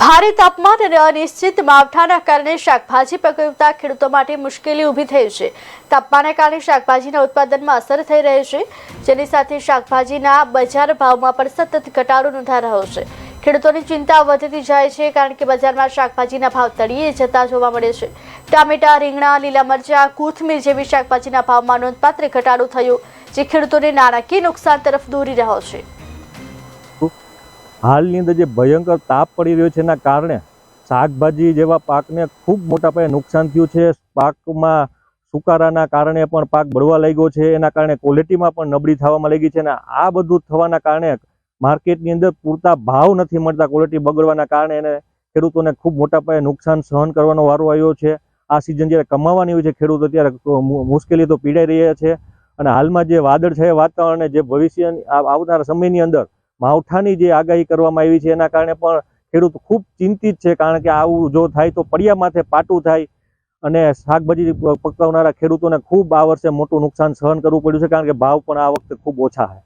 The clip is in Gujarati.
ભારે તાપમાન અને અનિશ્ચિત માવઠાના કારણે શાકભાજી પકવતા ખેડૂતો માટે મુશ્કેલી ઊભી થઈ છે। તાપમાનના કારણે શાકભાજીના ઉત્પાદનમાં અસર થઈ રહી છે, જેની સાથે શાકભાજીના બજાર ભાવમાં પણ સતત ઘટાડો નોંધાઈ રહ્યો છે। ખેડૂતોની ચિંતા વધતી જાય છે, કારણ કે બજારમાં શાકભાજીના ભાવ તળિયે જતા જોવા મળે છે। ટામેટા, રીંગણા, લીલા મરચાં, કોથમીર જેવી શાકભાજીના ભાવમાં નોંધપાત્ર ઘટાડો થયો, જે ખેડૂતોને નાણાકીય નુકસાન તરફ દોરી રહ્યો છે। હાલની અંદર જે ભયંકર તાપ પડી રહ્યો છે એના કારણે શાકભાજી જેવા પાકને ખૂબ મોટા પાયે નુકસાન થયું છે। પાકમાં સુકારાના કારણે પણ પાક બળવા લાગ્યો છે, એના કારણે ક્વોલિટીમાં પણ નબળી થવામાં લાગી છે અને આ બધું થવાના કારણે માર્કેટની અંદર પૂરતા ભાવ નથી મળતા। ક્વોલિટી બગડવાના કારણે એને ખેડૂતોને ખૂબ મોટા પાયે નુકસાન સહન કરવાનો વારો આવ્યો છે। આ સિઝન જ્યારે કમાવાની હોય છે ખેડૂતો ત્યારે મુશ્કેલી તો પીડાઈ રહ્યા છે અને હાલમાં જે વાદળછાયા વાતાવરણ જે ભવિષ્ય આવનારા સમયની અંદર માવઠાની જે આગાહી કરવામાં આવી છે એના કારણે પણ ખેડૂત ખૂબ ચિંતિત છે, કારણ કે આવું જો થાય તો પડ્યા માથે પાટું થાય અને શાકભાજી પકવનારા ખેડૂતોને ખૂબ આ વર્ષે મોટું નુકસાન સહન કરવું પડ્યું છે, કારણ કે ભાવ પણ આ વખતે ખૂબ ઓછા છે।